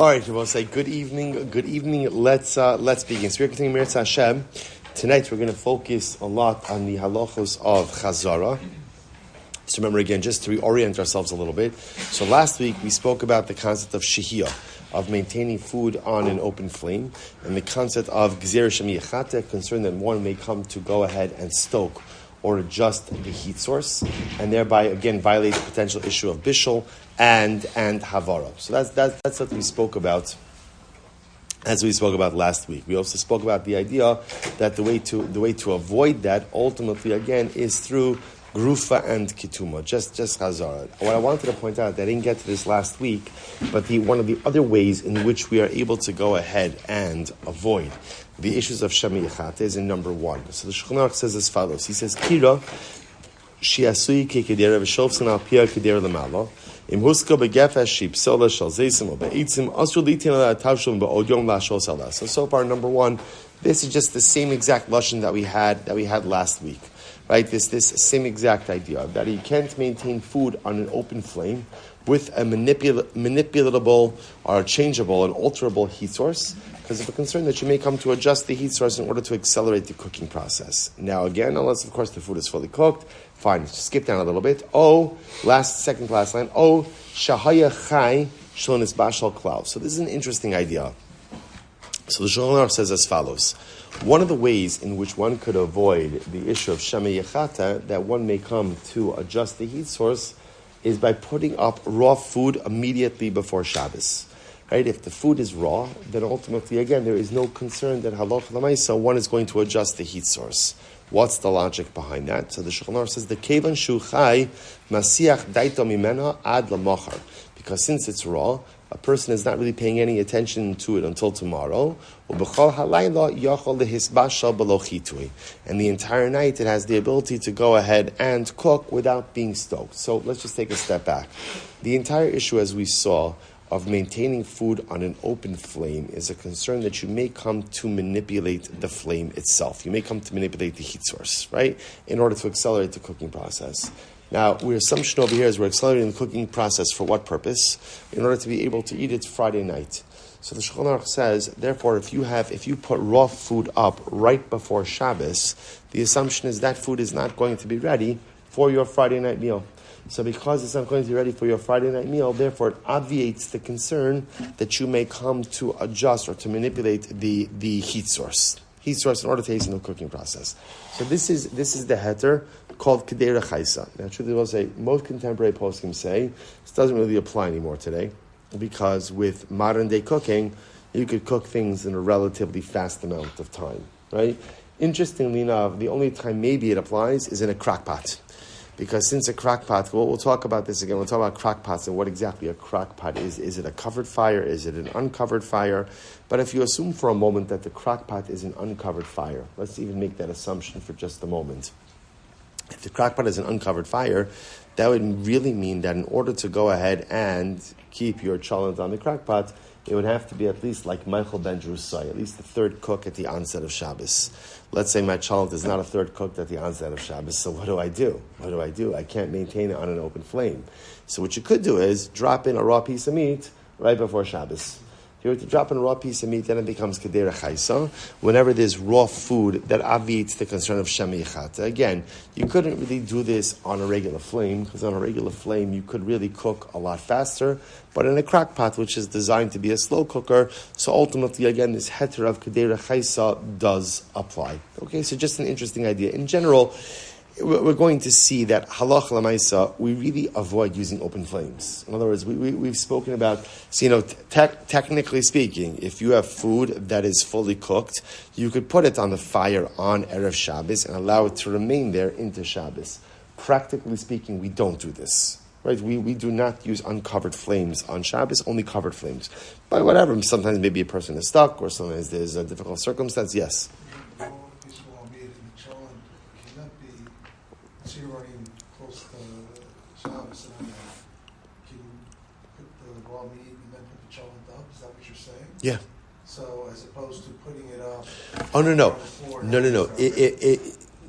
All right, we'll say good evening. Good evening. Let's begin. So we're continuing Mirza Hashem. Tonight we're going to focus a lot on the halachos of Chazara. So remember again, just to reorient ourselves a little bit. So last week we spoke about the concept of shehiyah, of maintaining food on an open flame, and the concept of gzeira shemiyachata, concern that one may come to go ahead and stoke or adjust the heat source, and thereby again violate the potential issue of Bishul and Chaburah. So that's what we spoke about. As we spoke about last week, we also spoke about the idea that the way to avoid that ultimately again is through grufa and kituma, just chazara. What I wanted to point out, I didn't get to this last week, but one of the other ways in which we are able to go ahead and avoid the issues of shemi yachata is in number one. So the Shulchan Aruch says as follows. He says, Kira, shiasui kekedera v'shovsin al pia kedera lemala, im huska begefesh shipsola shal zeisim o be'itzim, asur litin ala tavshum ba'odyom lashos ala. So far, number one, this is just the same exact lashon that we had last week. Right, this same exact idea that you can't maintain food on an open flame with a manipulatable or changeable and alterable heat source because of a concern that you may come to adjust the heat source in order to accelerate the cooking process. Now again, unless of course the food is fully cooked, fine, just skip down a little bit. Second to last line, shahaya chai shlonis bashal klav. So this is an interesting idea. So the Shulchan Aruch says as follows. One of the ways in which one could avoid the issue of shemi yachata, that one may come to adjust the heat source, is by putting up raw food immediately before Shabbos. Right? If the food is raw, then ultimately, again, there is no concern that halacha l'maisa one is going to adjust the heat source. What's the logic behind that? So the Shulchan Aruch says, the kevan shu chai masiach daito mimena ad lamachar. Because since it's raw, a person is not really paying any attention to it until tomorrow. And the entire night it has the ability to go ahead and cook without being stoked. So let's just take a step back. The entire issue, as we saw, of maintaining food on an open flame is a concern that you may come to manipulate the flame itself. You may come to manipulate the heat source, right, in order to accelerate the cooking process. Now, our assumption over here is we're accelerating the cooking process for what purpose? In order to be able to eat it Friday night. So the Shulchan Aruch says, therefore, if you put raw food up right before Shabbos, the assumption is that food is not going to be ready for your Friday night meal. So because it's not going to be ready for your Friday night meal, therefore it obviates the concern that you may come to adjust or to manipulate the heat source in order to hasten the cooking process. So this is the heter called kedera chaisa. Now, truly, will say most contemporary poskim say this doesn't really apply anymore today, because with modern day cooking, you could cook things in a relatively fast amount of time. Right? Interestingly enough, the only time maybe it applies is in a crock pot. Because since a crock pot, we'll talk about this again. We'll talk about crock pots and what exactly a crock pot is. Is it a covered fire? Is it an uncovered fire? But if you assume for a moment that the crock pot is an uncovered fire, let's even make that assumption for just a moment. If the crock pot is an uncovered fire, that would really mean that in order to go ahead and keep your cholent on the crock pot, it would have to be at least like Michael ben Drusai, at least the third cook at the onset of Shabbos. Let's say my cholent is not a third cooked at the onset of Shabbos, so what do I do? I can't maintain it on an open flame. So what you could do is drop in a raw piece of meat right before Shabbos. If you were to drop in a raw piece of meat, then it becomes kedera chaisa. Whenever there's raw food, that obviates the concern of shemi yachata. Again, you couldn't really do this on a regular flame, because on a regular flame you could really cook a lot faster. But in a crock pot, which is designed to be a slow cooker, so ultimately, again, this heter of kedera chaisa does apply. Okay, so just an interesting idea. In general, we're going to see that halacha l'maisa, we really avoid using open flames. In other words, we've spoken about, so, technically speaking, if you have food that is fully cooked, you could put it on the fire on Erev Shabbos and allow it to remain there into Shabbos. Practically speaking, we don't do this. Right? We do not use uncovered flames on Shabbos, only covered flames. But whatever, sometimes maybe a person is stuck or sometimes there's a difficult circumstance, yes. So you're running close to Shabbos, and can you put the raw meat and then put the cholent up? Is that what you're saying? Yeah. So as opposed to putting it up. Oh no.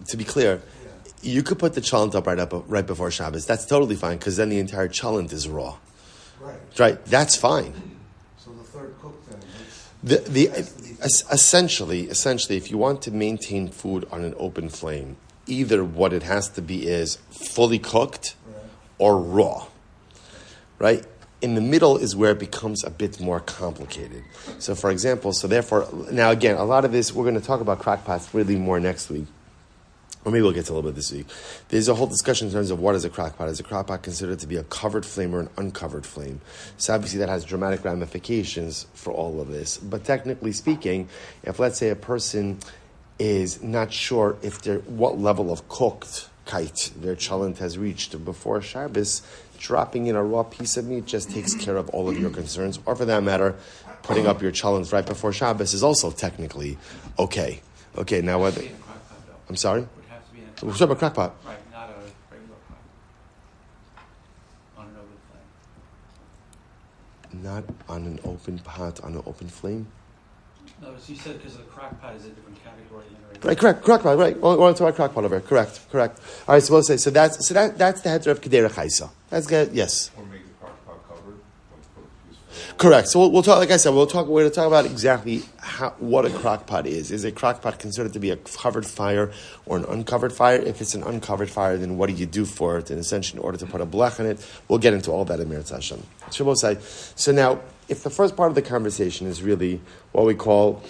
To be clear, you could put the cholent up right before Shabbos. That's totally fine because then the entire cholent is raw. Right. Right. That's fine. So the third Essentially, if you want to maintain food on an open flame, either what it has to be is fully cooked or raw, right? In the middle is where it becomes a bit more complicated. So, for example, now again, a lot of this, we're going to talk about crock pots really more next week. Or maybe we'll get to a little bit this week. There's a whole discussion in terms of what is a crock pot. Is a crock pot considered to be a covered flame or an uncovered flame? So obviously that has dramatic ramifications for all of this. But technically speaking, if let's say a person is not sure what level of cooked kite their chalent has reached before Shabbos, dropping in a raw piece of meat just takes care of all of your concerns. Or for that matter, putting up your chalent right before Shabbos is also technically okay. Okay, now what? I'm sorry? We're talking about crock pot. Right, not a regular pot. On an open flame. Not on an open pot, on an open flame? No, as you said, because the crock pot is a different category than a regular. Right, correct, crock pot, right. We're going to talk about crock pot over here. Correct. All right, so we'll say, that's the header of Kedera Chaisa. That's good, yes. Or make the crock pot covered. Correct. So we'll talk, like I said, we're going to talk about exactly what a crock pot is. Is a crock pot considered to be a covered fire or an uncovered fire? If it's an uncovered fire, then what do you do for it? And essentially, in order to put a blech on it, we'll get into all that in Meretz Hashem. So now, if the first part of the conversation is really what we call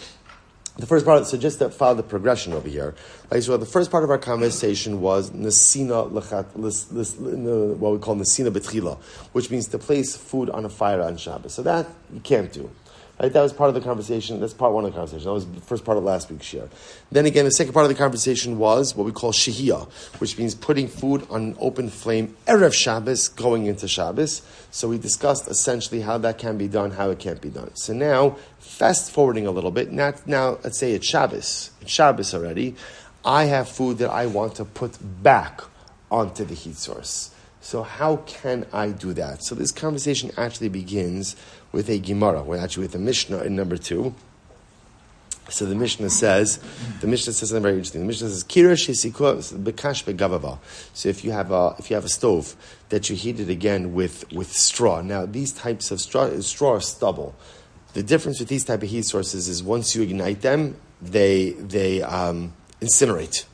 the first part, so just to follow the progression over here. Like, so the first part of our conversation was Nesina what we call Nesina Betchila, which means to place food on a fire on Shabbos. So that you can't do. Right? That was part of the conversation. That's part one of the conversation. That was the first part of last week's share. Then again, the second part of the conversation was what we call Shehiyah, which means putting food on an open flame Erev Shabbos, going into Shabbos. So we discussed essentially how that can be done, how it can't be done. So now, fast forwarding a little bit, now let's say it's Shabbos. It's Shabbos already. I have food that I want to put back onto the heat source. So how can I do that? So this conversation actually begins with a Gemara, with a Mishnah in number 2. So the Mishnah says something very interesting. The Mishnah says, Kira shesikua bekash begavava. So if you have a stove that you heat it again with straw. Now these types of straw is stubble. The difference with these type of heat sources is once you ignite them, they incinerate.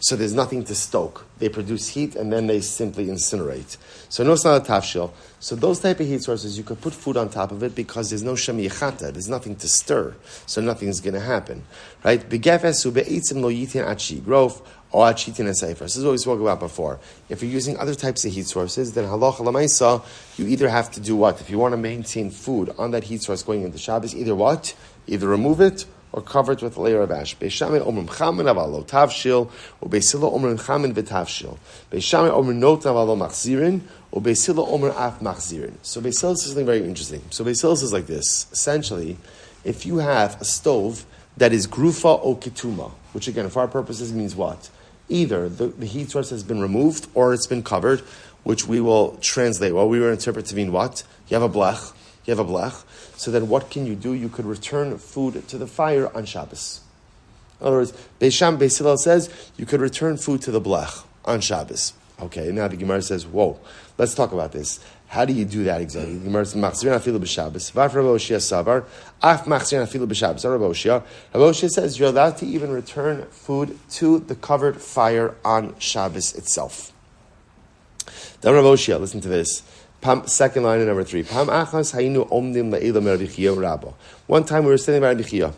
So there's nothing to stoke. They produce heat and then they simply incinerate. So no salat tafshil. So those type of heat sources, you could put food on top of it because there's no shem yichata. There's nothing to stir. So nothing's going to happen. Right? Begefesu be'etzim lo yitin achi growth or achitin esayfer. This is what we spoke about before. If you're using other types of heat sources, then halacha lamaisa, you either have to do what? If you want to maintain food on that heat source going into Shabbos, either what? Either remove it or cover it with a layer of ash. Beishame omrim chamin avalo tavshil, or beisila omrim chamin v'tavshil. Beishame omrim not avalo machzirin, or beisila omrim af machzirin. So beisila is something very interesting. So beisila is like this. Essentially, if you have a stove that is grufa or ketuma, which again, for our purposes, means what? Either the heat source has been removed or it's been covered, which we will translate. Well, we will interpret to mean what? You have a blech. So then what can you do? You could return food to the fire on Shabbos. In other words, Beisham Beisilal says you could return food to the blech on Shabbos. Okay, now the Gemara says, whoa, let's talk about this. How do you do that exactly? The Gemara says, Machzirin afilu b'Shabbos. Vaf Rabbi Oshia savar. Af machzirin afilu b'Shabbos. Rabbi Oshia says you're allowed to even return food to the covered fire on Shabbos itself. Then Rabbi Oshia, listen to this. Second line in number 3. One time we were standing by Rabbi Chia.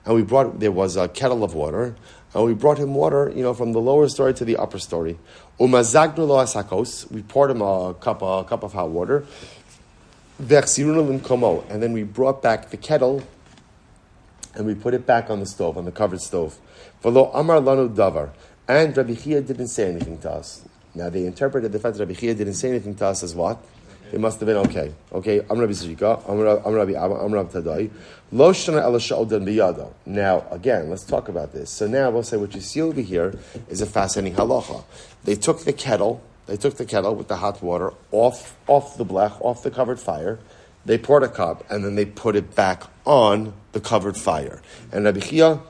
And there was a kettle of water, and we brought him water, from the lower story to the upper story. We poured him a cup of hot water. And then we brought back the kettle, and we put it back on the stove, on the covered stove. V'lo amar lanu davar. And Rabbi Chia didn't say anything to us. Now they interpreted the fact that Rabbi Chia didn't say anything to us as what? It must have been okay. Okay, Am Rabbi Zrika, Am Rabbi Abba, Am Rabbi Tadai. Lo shana ela sha'odan biyado. Now, again, let's talk about this. So now we'll say what you see over here is a fascinating halacha. They took the kettle with the hot water off the blech, off the covered fire. They poured a cup, and then they put it back on the covered fire. And Rabbi Chia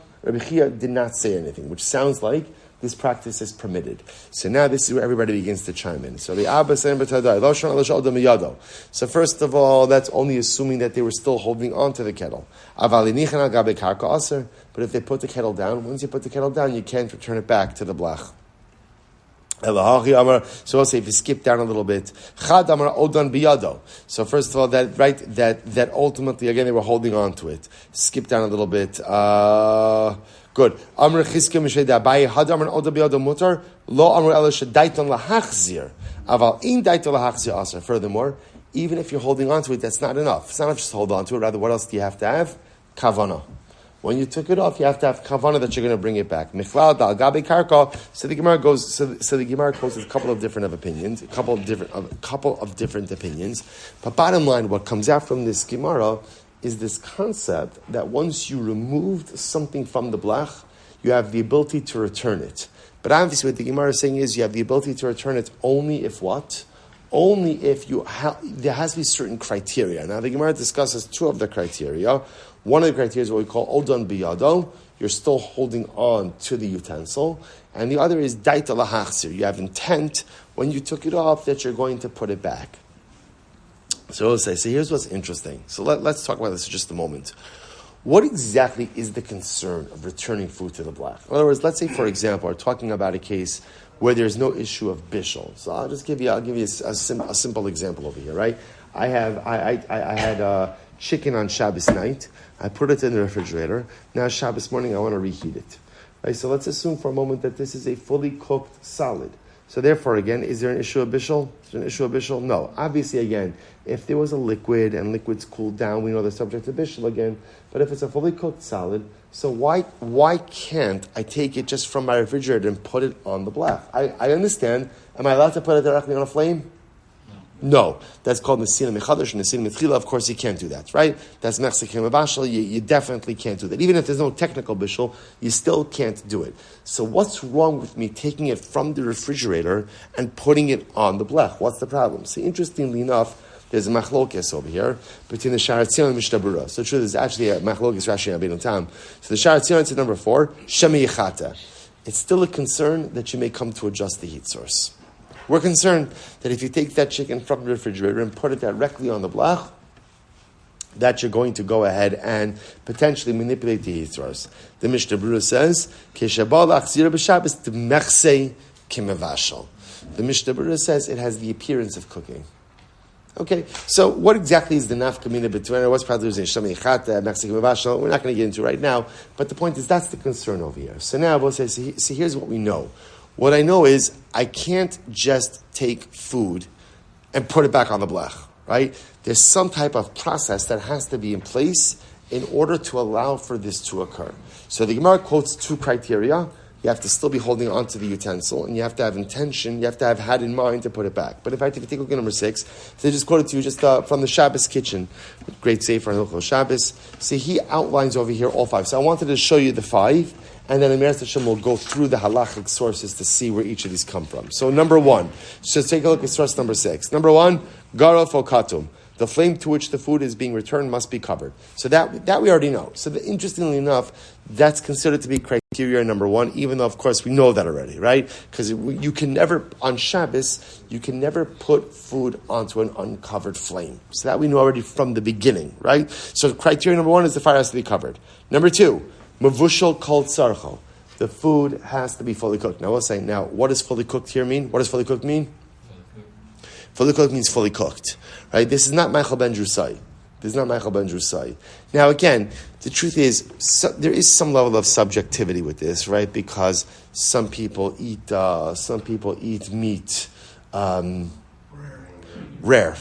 did not say anything, which sounds like this practice is permitted. So now this is where everybody begins to chime in. So the Abba saying b'tadai. So first of all, that's only assuming that they were still holding on to the kettle. But if they put the kettle down, once you put the kettle down, you can't return it back to the blach. So I'll say if you skip down a little bit, so first of all, that ultimately again they were holding on to it. Skip down a little bit. Good. Furthermore, even if you're holding on to it, that's not enough. It's not enough just to hold on to it. Rather, what else do you have to have? Kavana. When you took it off, you have to have kavana that you're going to bring it back. So the Gemara goes. So the Gemara quotes a couple of different opinions. A couple of different opinions. But bottom line, what comes out from this Gemara is this concept that once you removed something from the blach, you have the ability to return it. But obviously, what the Gemara is saying is you have the ability to return it only if what? Only if there has to be certain criteria. Now, the Gemara discusses two of the criteria. One of the criteria is what we call odon biyado. You're still holding on to the utensil. And the other is daita lahachzir. You have intent when you took it off that you're going to put it back. So we'll say, so here's what's interesting. So let's talk about this for just a moment. What exactly is the concern of returning food to the blach? In other words, let's say, for example, we're talking about a case where there's no issue of bishul. So I'll give you a simple example over here, right? I had chicken on Shabbos night. I put it in the refrigerator. Now Shabbos morning, I want to reheat it. Right? So let's assume for a moment that this is a fully cooked salad. So therefore, again, is there an issue of bishul? Is there an issue of bishul? No. Obviously, again, if there was a liquid and liquids cool down, we know they're subject to bishul again. But if it's a fully cooked salad, so why can't I take it just from my refrigerator and put it on the blach? I understand. Am I allowed to put it directly on a flame? No. That's called Nesina Mechadash and Nesina Mechila. Of course, you can't do that, right? That's Mechsekim Mabashal. You definitely can't do that. Even if there's no technical bishul, you still can't do it. So what's wrong with me taking it from the refrigerator and putting it on the blech? What's the problem? See, interestingly enough, there's a machlokes over here between the Shaar Tzion and Mishnah. So true, there's actually a machlokes Rashi and Abedon Tam. So the Shaar Tzion is number 4, Shemi Yechata. It's still a concern that you may come to adjust the heat source. We're concerned that if you take that chicken from the refrigerator and put it directly on the blach, that you're going to go ahead and potentially manipulate the heat source. The Mishnah Berurah says, the Mishnah Berurah says it has the appearance of cooking. Okay, so what exactly is the nafkamina between what's probably Shami Chata, Mexican Mavashal? We're not going to get into right now, but the point is that's the concern over here. So now we'll say, see, here's what we know. What I know is I can't just take food and put it back on the blech, right? There's some type of process that has to be in place in order to allow for this to occur. So the Gemara quotes two criteria. You have to still be holding on to the utensil, and you have to have intention, you have to have had in mind to put it back. But in fact, if you take a look at number 6, so they just quoted to you just from the Shabbos kitchen, great sefer on Hilchos Shabbos. See, he outlines over here all 5. So I wanted to show you the 5, and then Amiras Hashem will go through the halachic sources to see where each of these come from. So number 1, so take a look at source number 6. Number 1, garof o katum. The flame to which the food is being returned must be covered. So that we already know. So interestingly enough, that's considered to be criteria number 1, even though, of course, we know that already, right? Because you can never, on Shabbos, you can never put food onto an uncovered flame. So that we know already from the beginning, right? So criteria number 1 is the fire has to be covered. Number 2, mavushal kol tzarcho. The food has to be fully cooked. Now, we'll say, what does fully cooked here mean? What does fully cooked mean? Fully cooked means fully cooked, right? This is not Michael ben Drusai. This is not Michael ben Drusai. Now, again, the truth is, there is some level of subjectivity with this, right? Because some people eat meat rare.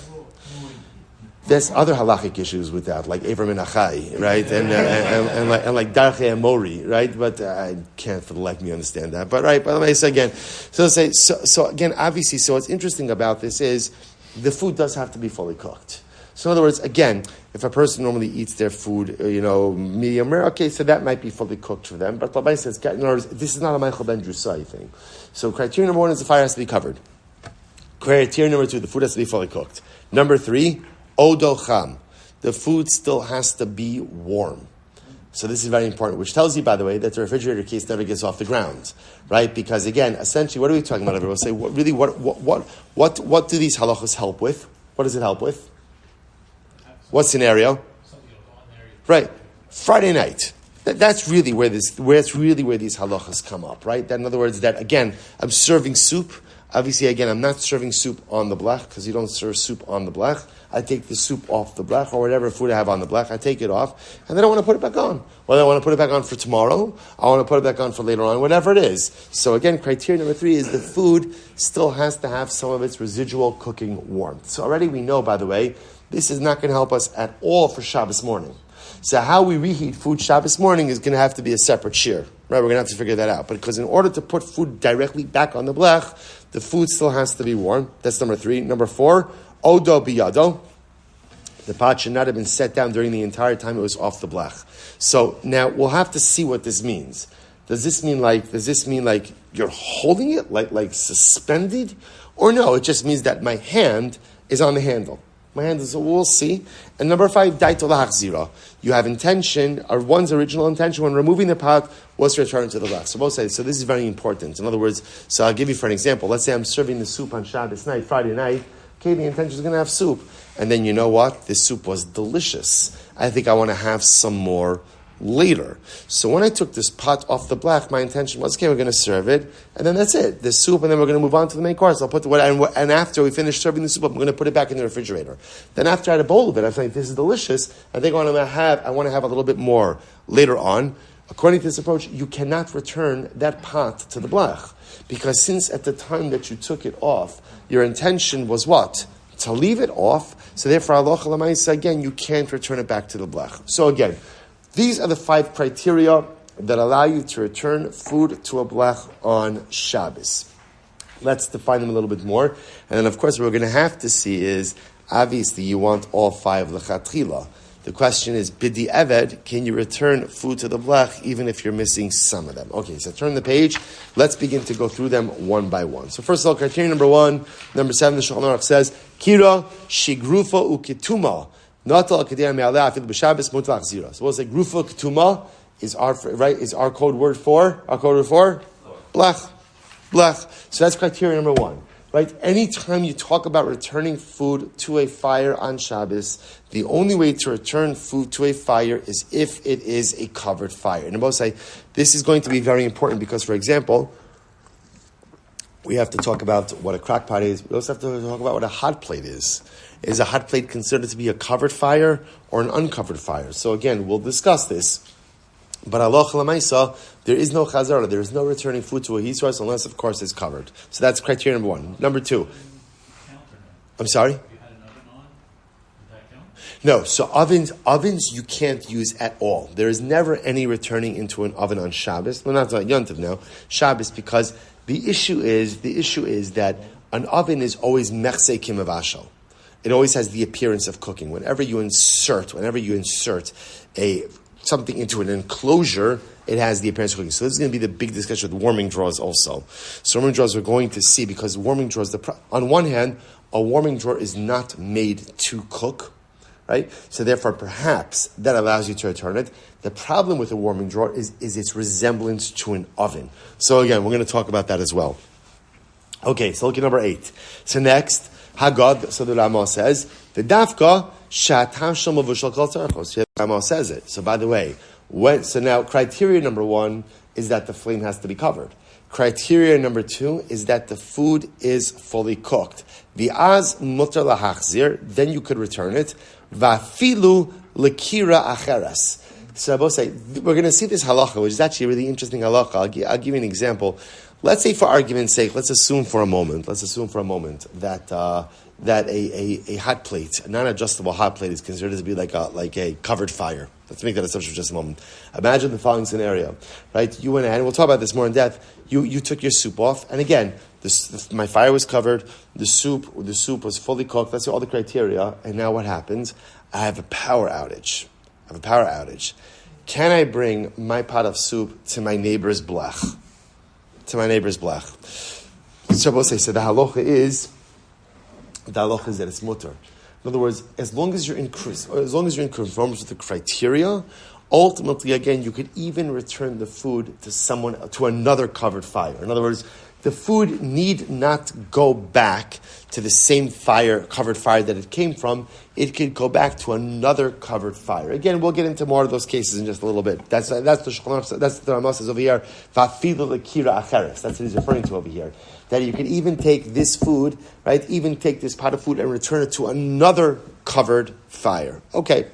There's other halachic issues with that, like Avram and Achai, right? And like Darchei and Mori, right? But I can't for the life of me understand that. But right, by the way, so again, so again, obviously, so what's interesting about this is the food does have to be fully cooked. So in other words, again, if a person normally eats their food, medium rare, okay, so that might be fully cooked for them. But Labai says, in other words, this is not a Michael ben Drusai thing. So criteria number 1 is the fire has to be covered. Criteria number 2, the food has to be fully cooked. Number 3, Odo cham. The food still has to be warm. So this is very important, which tells you, by the way, that the refrigerator case never gets off the ground, right? Because again, essentially, what are we talking about? Everyone say, what do these halachos help with? What does it help with? What scenario? Right, Friday night. That's really where these halachas come up, right? That, in other words, that again, I'm serving soup. Obviously, again, I'm not serving soup on the blech because you don't serve soup on the blech. I take the soup off the blech or whatever food I have on the blech. I take it off and then I want to put it back on. Whether I want to put it back on for tomorrow, I want to put it back on for later on, whatever it is. So again, criteria number 3 is the food still has to have some of its residual cooking warmth. So already we know, by the way, this is not going to help us at all for Shabbos morning. So how we reheat food Shabbos morning is going to have to be a separate shear. Right, we're going to have to figure that out. But because in order to put food directly back on the blech, the food still has to be warm. That's number 3. Number 4, odo biyado. The pot should not have been set down during the entire time it was off the blech. So now we'll have to see what this means. Does this mean like you're holding it, like suspended? Or no, it just means that my hand is on the handle. My hand is, we'll see. And number 5, daito lahachzira. You have intention, or one's original intention when removing the pot was to return to the blech. So both say, so this is very important. In other words, so I'll give you for an example. Let's say I'm serving the soup on Shabbos night, Friday night. Okay, the intention is going to have soup. And then you know what? This soup was delicious. I think I want to have some more later. So when I took this pot off the blech, my intention was, okay, we're going to serve it, and then that's it. The soup, and then we're going to move on to the main course. I'll put and after we finish serving the soup, I'm going to put it back in the refrigerator. Then after I had a bowl of it, I think this is delicious. I think I want to have a little bit more later on. According to this approach, you cannot return that pot to the blech. Because since at the time that you took it off, your intention was what? To leave it off. So therefore, halacha l'maisa, again, you can't return it back to the blech. So again, these are the 5 criteria that allow you to return food to a blech on Shabbos. Let's define them a little bit more. And then, of course, what we're going to have to see is, obviously, you want all 5 lechatchila. The question is, bidi eved, can you return food to the blech even if you're missing some of them? Okay, so turn the page. Let's begin to go through them one by one. So first of all, criteria number 1, number 7, the Shulchan Aruch says, kira shigrufa ukituma. Natal Kediyah Me'aleh Afil B'Shabbos Mutlach Zira. So we'll say Grufa Ketuma is our code word for blech. So that's criteria number 1. Right? Anytime you talk about returning food to a fire on Shabbos, the only way to return food to a fire is if it is a covered fire. And I both say this is going to be very important because, for example, we have to talk about what a crack pot is. We also have to talk about what a hot plate is. Is a hot plate considered to be a covered fire or an uncovered fire? So again, we'll discuss this. But halacha l'maisa, there is no chazara, there is no returning food to a heat source unless, of course, it's covered. So that's criteria number 1. Number 2. I'm sorry? If you had an oven on, would that count? No, so ovens you can't use at all. There is never any returning into an oven on Shabbos. We're not talking Yontiv now. Shabbos, because the issue is that an oven is always mechse kimavashal. It always has the appearance of cooking. Whenever you insert something into an enclosure, it has the appearance of cooking. So this is going to be the big discussion with warming drawers also. So warming drawers we're going to see because warming drawers, on one hand, a warming drawer is not made to cook, right? So therefore, perhaps that allows you to return it. The problem with a warming drawer is its resemblance to an oven. So again, we're going to talk about that as well. Okay, so look at number 8. So next, Hagad, so the Rama says, the dafka shatam shel mavushal kol tzarchos. Rama says it. So by the way, so now criteria number 1 is that the flame has to be covered. Criteria number 2 is that the food is fully cooked. V'az mutar lahachzir, then you could return it. V'afilu lekira acheres. So I both say, we're going to see this halacha, which is actually a really interesting halacha. I'll give you an example. Let's say, for argument's sake, let's assume for a moment that a hot plate, a non-adjustable hot plate, is considered to be like a covered fire. Let's make that assumption for just a moment. Imagine the following scenario, right? You went ahead, and we'll talk about this more in depth. You took your soup off, and again, my fire was covered. The soup was fully cooked. That's all the criteria. And now what happens? I have a power outage. Can I bring my pot of soup to my neighbor's blech? So both say, so the halacha is that it's mutter. In other words, as long as you're in conformance with the criteria, ultimately, again, you could even return the food to another covered fire. In other words, the food need not go back to the same covered fire that it came from. It could go back to another covered fire. Again, we'll get into more of those cases in just a little bit. That's the Rama says over here. Vafilu lekira acheres. That's what he's referring to over here. That you can even take this food, right? Even take this pot of food and return it to another covered fire. Okay.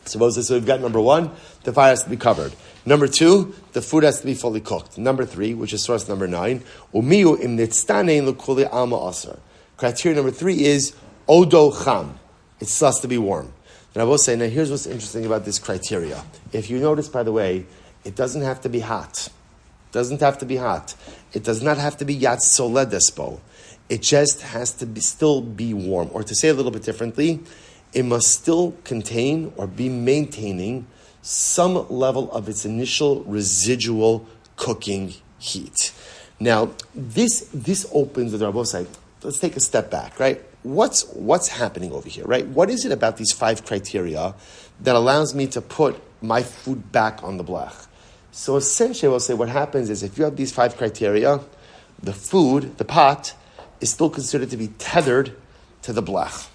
So we've got number one, the fire has to be covered. Number two, the food has to be fully cooked. Number three, which is source number 9, umiyu im nitztanein l'kuli alma asar. Criteria number 3 is odo cham. It still has to be warm. And I will say, now here's what's interesting about this criteria. If you notice, by the way, it doesn't have to be hot. It doesn't have to be hot. It does not have to be yat soledespo. It just has to still be warm. Or to say it a little bit differently, it must still contain or be maintaining some level of its initial residual cooking heat. Now, this opens the door. Both sides. Let's take a step back, right? What's happening over here, right? What is it about these 5 criteria that allows me to put my food back on the blech? So essentially, we'll say what happens is if you have these 5 criteria, the food, the pot, is still considered to be tethered to the blech.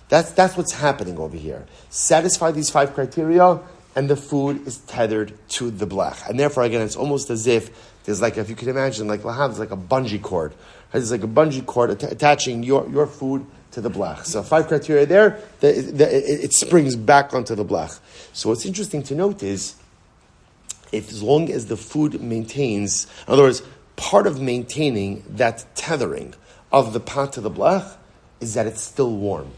That's what's happening over here. Satisfy these 5 criteria, and the food is tethered to the blech. And therefore, again, it's almost as if there's like, if you can imagine, like there's like a bungee cord. There's like a bungee cord attaching your food to the blech. So 5 criteria there, it springs back onto the blech. So what's interesting to note is, as long as the food maintains, in other words, part of maintaining that tethering of the pot to the blech is that it's still warm.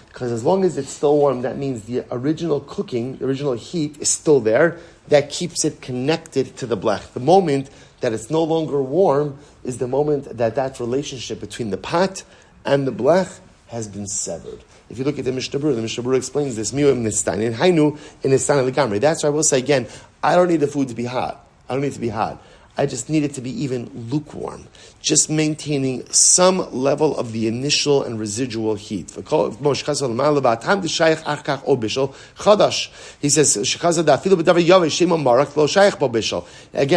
Because as long as it's still warm, that means the original cooking, the original heat is still there. That keeps it connected to the blech. The moment that it's no longer warm is the moment that relationship between the pot and the blech has been severed. If you look at the Mishnah Berurah explains this. That's why I will say again, I don't need the food to be hot. I don't need it to be hot. I just need it to be even lukewarm, just maintaining some level of the initial and residual heat. He says, again, I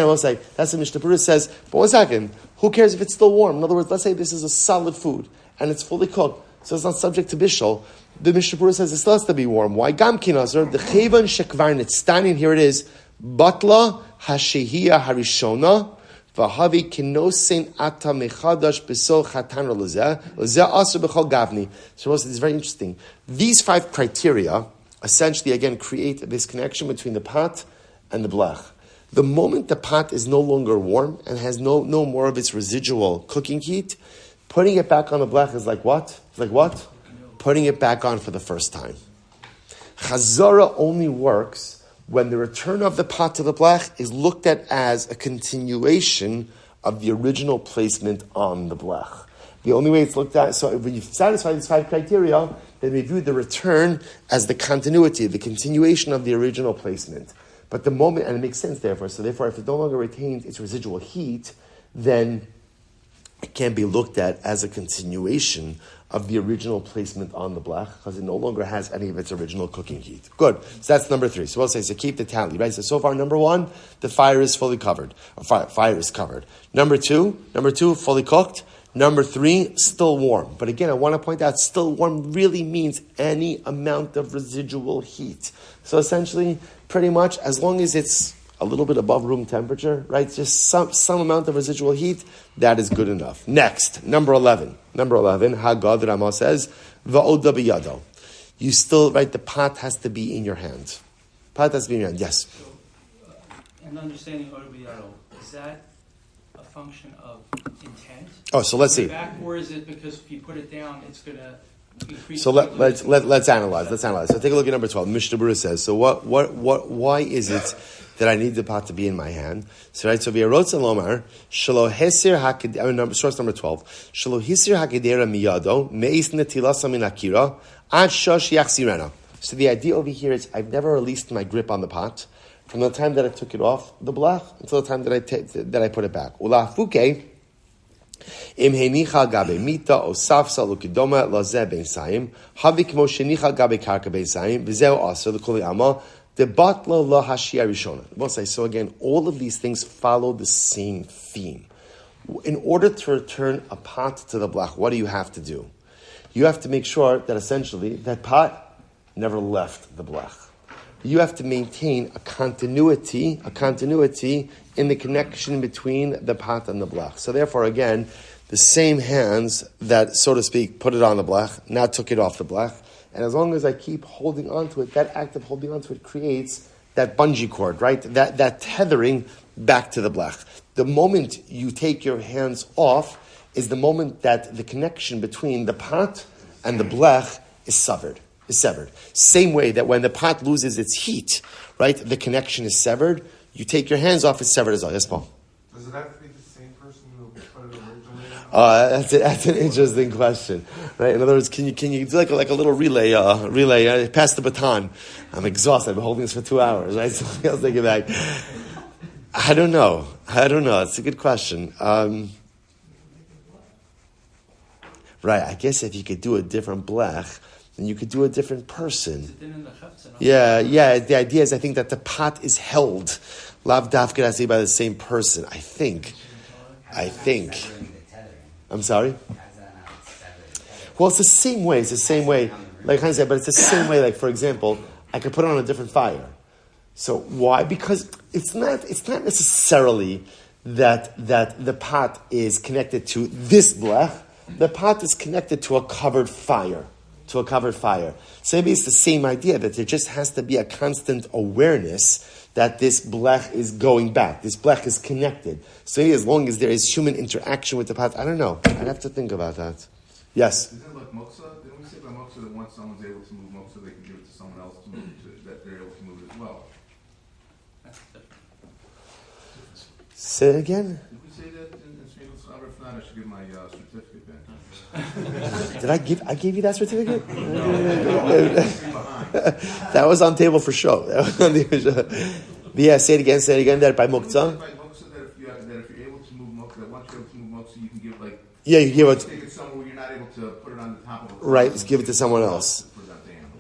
will say, that's what Mishnah Berurah says, but 1 second, who cares if it's still warm? In other words, let's say this is a solid food, and it's fully cooked, so it's not subject to Bishul. The Mishnah Berurah says it still has to be warm. Why? Gam kinazar, the chevan shekvar nitztanin, here it is, batla hashehiyah harishona v'havi kinosein ata mechadash b'sol chatan lezeh aser b'chol gavni. So it's very interesting. These 5 criteria essentially again create this connection between the pot and the blech. The moment the pot is no longer warm and has no more of its residual cooking heat, putting it back on the blech is like what? It's like what? Putting it back on for the first time. Chazara only works when the return of the pot to the blech is looked at as a continuation of the original placement on the blech. The only way it's looked at, so when you satisfy these 5 criteria, then we view the return as the continuity, the continuation of the original placement. But the moment, and it makes sense therefore, so therefore if it no longer retains its residual heat, then it can be looked at as a continuation of the original placement on the blech, because it no longer has any of its original cooking heat. Good. So that's number 3. So we'll say, so keep the tally, right? So far, number 1, the fire is fully covered. Fire is covered. Number two, fully cooked. Number 3, still warm. But again, I want to point out, still warm really means any amount of residual heat. So essentially, pretty much, as long as it's a little bit above room temperature, right? Just some amount of residual heat, that is good enough. Next, number 11. Hagad Rama says, Va'oda biyado. You still, right, the pot has to be in your hand. Pot has to be in your hand, yes. So, and understanding oda biyado, is that a function of intent? Oh, so let's see. Back, or is it because if you put it down, it's going to increase? So let's analyze. So take a look at number 12. Mishnah Berurah says, so why is it that I need the pot to be in my hand? So right, so v'yarotza lomar shelo hesir haked. Source number 12. Shelo hesir hakedera miyado meis netilasa min akira ad shosh yachsirena. So the idea over here is I've never released my grip on the pot from the time that I took it off the blech until the time that I put it back. Ulafuke im henicha gabe mita osafsa lukidoma lazeh beisayim havi kmo shenicha gabe karka beisayim v'zeu aser l'kuli ama The batla la hashia rishona. We'll say, so again, all of these things follow the same theme. In order to return a pot to the blach, what do you have to do? You have to make sure that essentially that pot never left the blach. You have to maintain a continuity in the connection between the pot and the blach. So therefore, again, the same hands that, so to speak, put it on the blach, now took it off the blach, and as long as I keep holding on to it, that act of holding on to it creates that bungee cord, right? That tethering back to the blach. The moment you take your hands off is the moment that the connection between the pot and the blech is severed. Same way that when the pot loses its heat, right, the connection is severed. You take your hands off, it's severed as well. Yes, Paul? Does it have to be the same person who put it originally? That's an interesting question, right? In other words, can you do like a little relay, pass the baton? I'm exhausted. I've been holding this for 2 hours, right? Somebody else take it back. I don't know. It's a good question. Right, I guess if you could do a different blech, then you could do a different person. Yeah. The idea is, I think that the pot is held, lav dafka by the same person. I think. I'm sorry? Well, it's the same way. Like I said, but it's the same way. Like, for example, I could put it on a different fire. So why? Because it's not necessarily that the pot is connected to this blech. The pot is connected to a covered fire. So maybe it's the same idea, that there just has to be a constant awareness that this blech is going back. This blech is connected. So maybe as long as there is human interaction with the pot, I don't know. I'd have to think about that. Yes? Is it like moksa? Didn't we say about moksa that once someone's able to move moksa, they can give it to someone else to move that they're able to move it as well? Say it again? Did we say that in Shmuel Silber? If not, I should give my certificate back. I gave you that certificate? That was on table for show. Yeah, say it again. That by muktzah. By moksa, that if you're able to move moksa, that once you're able to move moksa, you can give you give it. Take it somewhere where you're not able to put it on the top of it. Right, just give it to someone else.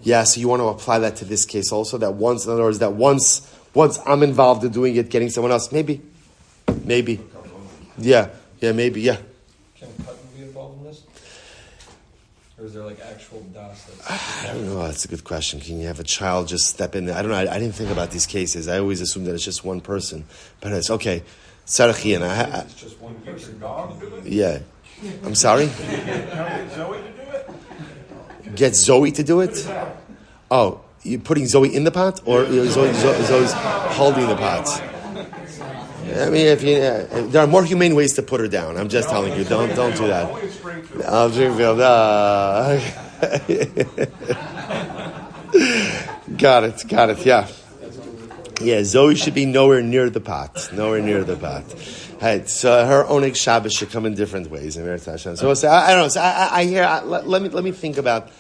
Yeah, so you want to apply that to this case also. That once, in other words, once I'm involved in doing it, getting someone else, maybe. Yeah, maybe. Can cutting be involved in this? Or is there like actual das? I don't know. That's a good question. Can you have a child just step in there? I don't know. I didn't think about these cases. I always assume that it's just one person. But it's okay. Sarachian. It's just one person. Dog do it? Yeah. I'm sorry? Get Zoe to do it? Get Zoe to do it? Oh, you're putting Zoe in the pot? Or Zoe's holding the pot? I mean, there are more humane ways to put her down. I'm just telling you, don't do that. I'll Springfield. Got it. Yeah, Zoe should be nowhere near the pot. Right, so her oneg Shabbos should come in different ways. So I don't know. So I hear. Let me think about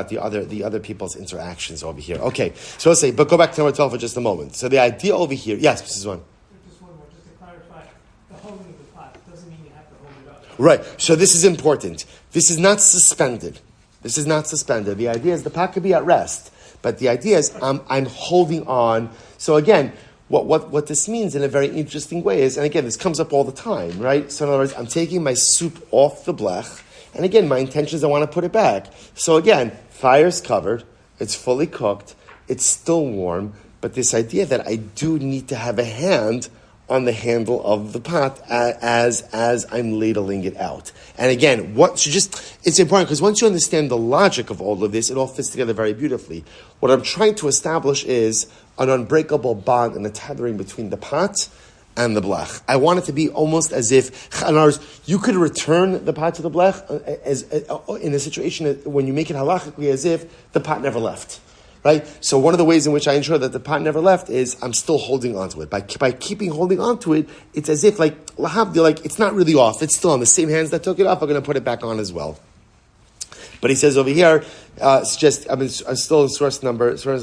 the other people's interactions over here. Okay, so let's say, but go back to number 12 for just a moment. So the idea over here, yes, Mrs. One. Right. So this is important. This is not suspended. The idea is the pot could be at rest, but the idea is I'm holding on. So again, what this means in a very interesting way is, and again, this comes up all the time, right? So in other words, I'm taking my soup off the blech, and again, my intention is I want to put it back. So again, fire's covered, it's fully cooked, it's still warm, but this idea that I do need to have a hand on the handle of the pot as I'm ladling it out. And again, it's important because once you understand the logic of all of this, it all fits together very beautifully. What I'm trying to establish is an unbreakable bond and a tethering between the pot and the blech. I want it to be almost as if, in other words, you could return the pot to the blech in a situation when you make it halachically as if the pot never left. Right? So one of the ways in which I ensure that the pot never left is I'm still holding onto it. By keeping holding onto it, it's as if like it's not really off. It's still on the same hands that took it off. I'm going to put it back on as well. But he says over here, it's just still in source number 12,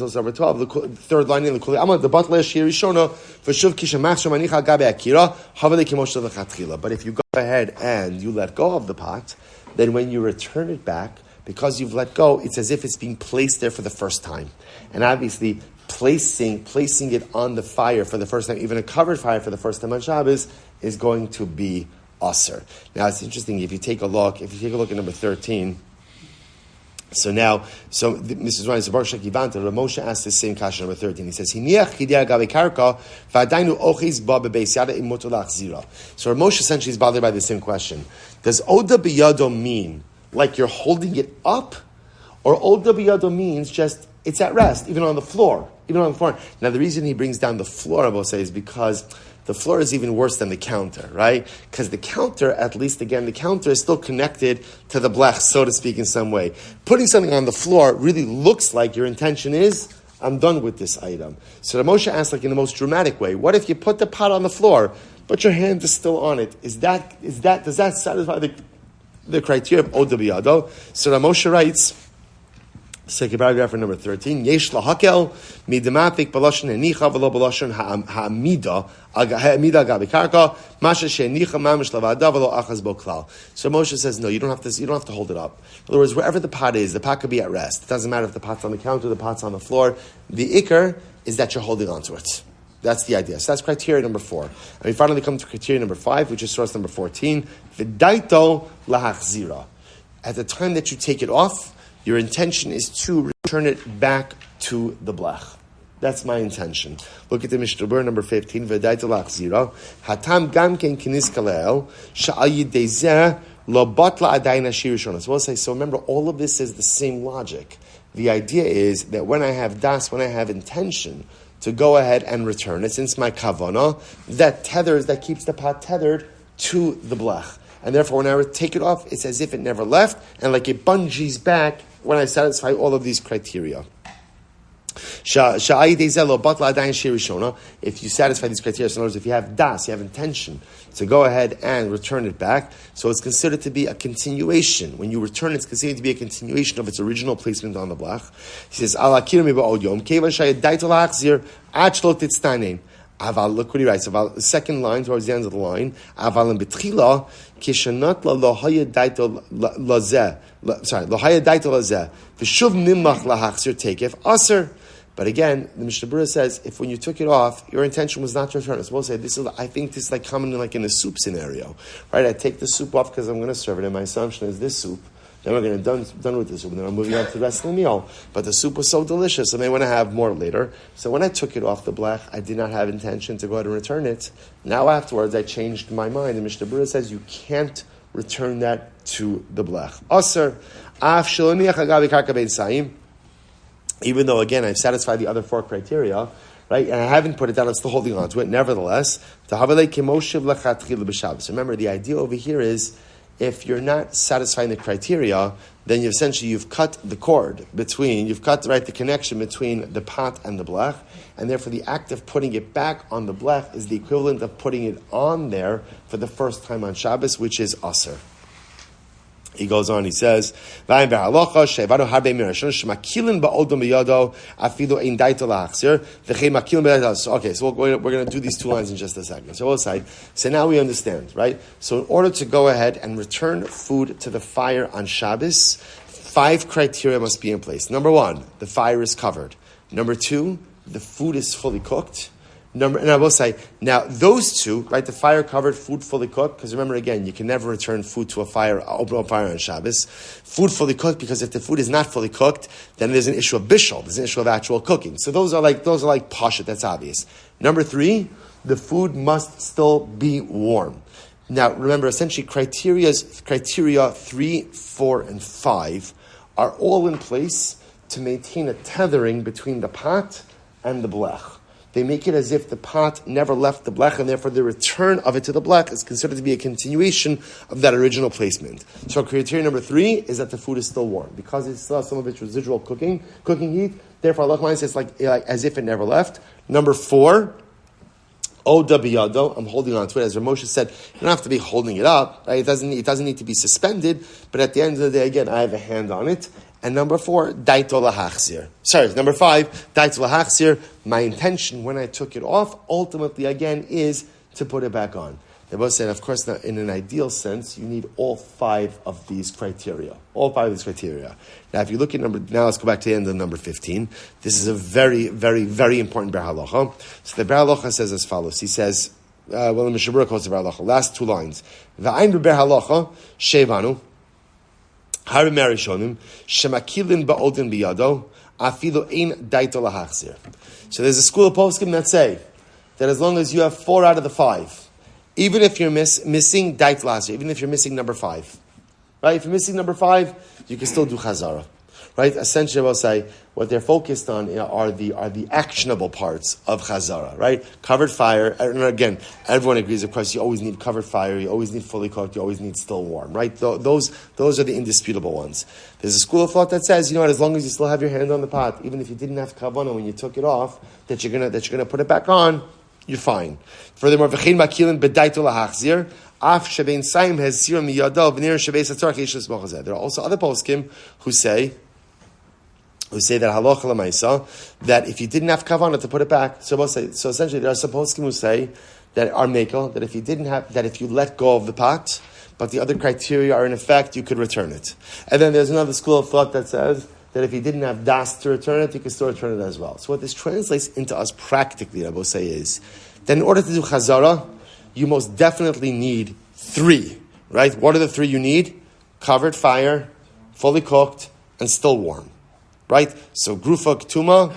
the third line in the Kuli. The butler Shirishona for Shuv Kishamach Manicha Gabe Akira Havale Kimosha Lechatchila. But if you go ahead and you let go of the pot, then when you return it back, because you've let go, it's as if it's being placed there for the first time. And obviously, placing it on the fire for the first time, even a covered fire for the first time on Shabbos, is going to be aser. Now it's interesting if you take a look at number 13. So Mrs. Ryan Zabar Shekivanta, Moshe asked the same question number 13. He says, So Moshe essentially is bothered by the same question. Does Oda Biyado mean like you're holding it up? Or Oda Biyado means just it's at rest, even on the floor. Now the reason he brings down the floor, I will say, is because the floor is even worse than the counter, right? Because the counter, at least again, the counter is still connected to the blech, so to speak, in some way. Putting something on the floor really looks like your intention is, I'm done with this item. So the Moshe asked, like in the most dramatic way, what if you put the pot on the floor, but your hand is still on it? Does that satisfy the criteria of Oda Biyado? So the Moshe writes, second paragraph for number 13. Yesh lahakel midamapik balashon enicha v'lo balashon ha'amida gabi karka masha she'enicha mamish lavada v'lo achaz bo klal. So Moshe says, no, you don't have to hold it up. In other words, wherever the pot is, the pot could be at rest. It doesn't matter if the pot's on the counter, the pot's on the floor. The ikr is that you're holding on to it. That's the idea. So that's criteria number 4. And we finally come to criteria number 5, which is source number 14. V'daito lahachzira. At the time that you take it off, your intention is to return it back to the blech. That's my intention. Look at the Mishnah number 15. V'daito lachzira. Hatam gam ken kinis kalel sha'al yidei zeh lo batla adayin hashir rishona. So we'll say, so remember, all of this is the same logic. The idea is that when I have das, when I have intention to go ahead and return it, since my kavana, that keeps the pot tethered to the blech. And therefore, when I take it off, it's as if it never left, and like it bungees back when I satisfy all of these criteria. If you satisfy these criteria, so in other words, if you have das, you have intention to go ahead and return it back, so it's considered to be a continuation. When you return it, it's considered to be a continuation of its original placement on the blach. He says, Aval, look what he writes. Aval, the second line towards the end of the line. Avalim betchila kishanat la lohaya daito lazeh. Sorry, lohaya daito lazeh. V'shuv nimach lahachzir takef aser. But again, the Mishnah Berurah says, if when you took it off, your intention was not to return it. So we'll say, I think this is like common like in a soup scenario, right? I take the soup off because I'm going to serve it, and my assumption is this soup. Then we're going to done with the soup, and then I'm moving on to the rest of the meal. But the soup was so delicious, I may want to have more later. So when I took it off the blech, I did not have intention to go ahead and return it. Now afterwards, I changed my mind. The Mishnah Berurah says you can't return that to the blech. Aser, af shaloniach agavi karka bein saim. Even though, again, I've satisfied the other 4 criteria, right, and I haven't put it down, I'm still holding on to it. Nevertheless, remember, the idea over here is, if you're not satisfying the criteria, then you've cut the cord you've cut the connection between the pot and the blech, and therefore the act of putting it back on the blech is the equivalent of putting it on there for the first time on Shabbos, which is aser. He goes on, he says, okay, so we're going to do these 2 lines in just a second. So now we understand, right? So in order to go ahead and return food to the fire on Shabbos, 5 criteria must be in place. Number 1, the fire is covered. Number 2, the food is fully cooked. And I will say, now those 2, right, the fire covered, food fully cooked, because remember again, you can never return food to open fire on Shabbos. Food fully cooked, because if the food is not fully cooked, then there's an issue of bishul, there's an issue of actual cooking. So those are like pashat, that's obvious. Number 3, the food must still be warm. Now remember, essentially criteria 3, 4, and 5 are all in place to maintain a tethering between the pot and the blech. They make it as if the pot never left the blech, and therefore the return of it to the blech is considered to be a continuation of that original placement. So criteria number 3 is that the food is still warm, because it still has some of its residual cooking heat. Therefore, Allah says like as if it never left. Number 4, Oda biyado, I'm holding on to it. As Ramosha said, you don't have to be holding it up. Right? It doesn't need to be suspended. But at the end of the day, again, I have a hand on it. And number 4, daito lahachzir. Number 5, daito lahachzir. My intention when I took it off, ultimately again, is to put it back on. They both said, of course, now, in an ideal sense, you need all 5 of these criteria. All 5 of these criteria. Now, if you look at now let's go back to the end of number 15. This is a very, very, very important Ber Halacha. So the Ber Halacha says as follows. He says, in the Shaburah quotes the Ber Halacha, last 2 lines. V'ayin Ber Halacha, shevanu, harim merishonim, shemakilin ba'odin biyado, afilu ein daito lahachzir. So there's a school of poskim that say that as long as you have 4 out of the 5, even if you're missing dait last year, even if you're missing number 5, right? If you're missing number 5, you can still do chazara, right? Essentially, I will say what they're focused on are the actionable parts of chazara, right? Covered fire. And again, everyone agrees. Of course, you always need covered fire. You always need fully cooked. You always need still warm, right? Those are the indisputable ones. There's a school of thought that says, as long as you still have your hand on the pot, even if you didn't have kavanah when you took it off, that you're gonna put it back on, you're fine. Furthermore, v'chein makilin b'daito lahachzir, af shebein saim hezir miyado v'nir shebei satzar keishus mochazeh. There are also other poskim who say that halacha l'maisa, that if you didn't have kavanah to put it back, so essentially there are some poskim who say that are mekel, that if you let go of the pot, but the other criteria are in effect, you could return it. And then there's another school of thought that says that if you didn't have das to return it, you can still return it as well. So what this translates into us practically, I will say, is that in order to do chazara, you most definitely need 3, right? What are the 3 you need? Covered fire, fully cooked, and still warm, right? So grufa ktuma,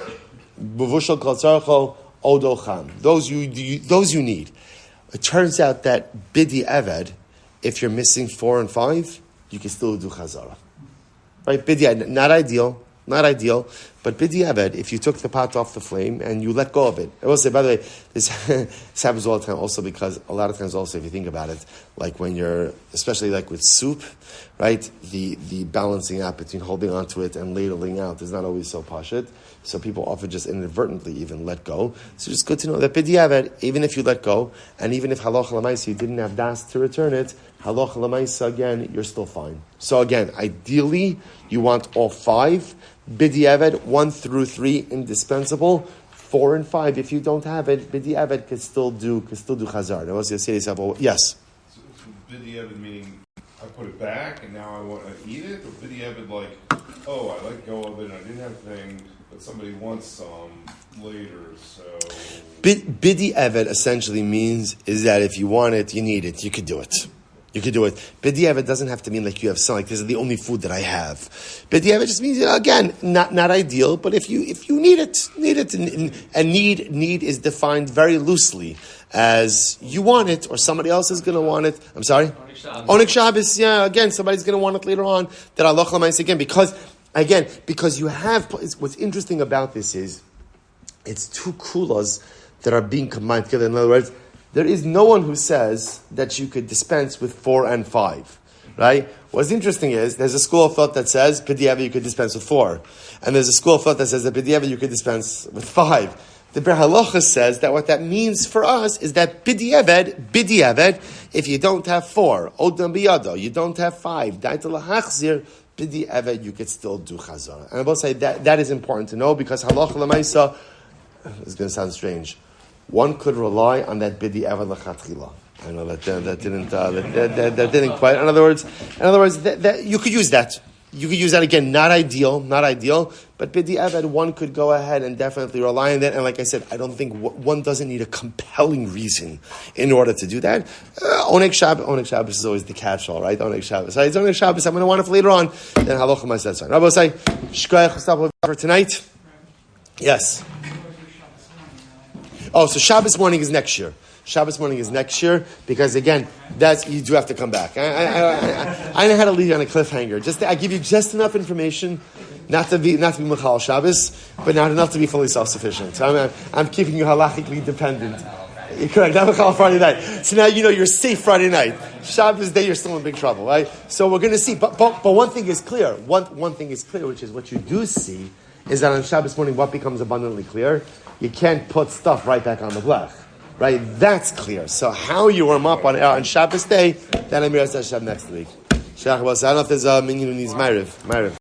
buvushal kol tzarcho, odo cham. Those you need. It turns out that bidi eved, if you're missing 4 and 5, you can still do chazara. Right, b'diavad, not ideal, but b'diavad, if you took the pot off the flame and you let go of it. I will say, by the way, this happens all the time also because a lot of times also, if you think about it, like when you're, especially like with soup, right, the balancing out between holding onto it and ladling out is not always so pashut. So people often just inadvertently even let go. So it's good to know that b'diavad, even if you let go, and even if halacha l'maisa you didn't have das to return it, halacha l'maisa again, you're still fine. So again, ideally, you want all 5. B'diavad, 1 through 3, indispensable. 4 and 5, if you don't have it, b'diavad could still do chazar. Now, what's the say yourself? Yes. So b'diavad meaning I put it back and now I want to eat it, or b'diavad like, oh, I let go of it and I didn't have things, but somebody wants some later, so. Bidi Evet essentially means is that if you want it, you need it, you could do it. You could do it. Bidi Evet doesn't have to mean like you have some, like this is the only food that I have. Bidi Evet just means, again, not ideal, but if you need it, and need is defined very loosely as you want it or somebody else is going to want it. I'm sorry? Onik Shabbos, yeah, again, somebody's going to want it later on. That Allah L'mais again, because you have, what's interesting about this is, it's 2 kulas that are being combined together. In other words, there is no one who says that you could dispense with 4 and 5, right? What's interesting is, there's a school of thought that says, B'diavad you could dispense with 4. And there's a school of thought that says that B'diavad you could dispense with 5. The Ber Halacha says that what that means for us is that B'diavad, if you don't have 4, Odam Biyado, you don't have 5, Daita L'Hachzir, B'diavad you could still do Chazara. And I will say that is important to know because Halacha L'Maisa, it's going to sound strange, one could rely on that bidi evad lechatchila. I know that didn't quite. In other words, that you could use that. You could use that again. Not ideal, but bidi evad, one could go ahead and definitely rely on that. And like I said, I don't think one doesn't need a compelling reason in order to do that. Onek Shabbos is always the catch-all, right? Onek Shabbos. Right? It's Onek Shabbos. I'm going to want it for later on. Then halacha ma'aseh tzar. Rabbi say, shkoyach, we'll stop for tonight. Yes. Oh, so Shabbos morning is next year. Because again, you do have to come back. I know how to leave you on a cliffhanger. I give you just enough information, not to be Michal Shabbos, but not enough to be fully self-sufficient. So I'm keeping you halachically dependent. You're correct. Not Michal Friday night. So now you know you're safe Friday night. Shabbos day, you're still in big trouble, right? So we're going to see. But one thing is clear. One thing is clear, which is what you do see is that on Shabbos morning, what becomes abundantly clear? You can't put stuff right back on the blech. Right? That's clear. So how you warm up on Shabbos day, then I'm going to next week. I don't know if there's a minion who needs Ma'ariv.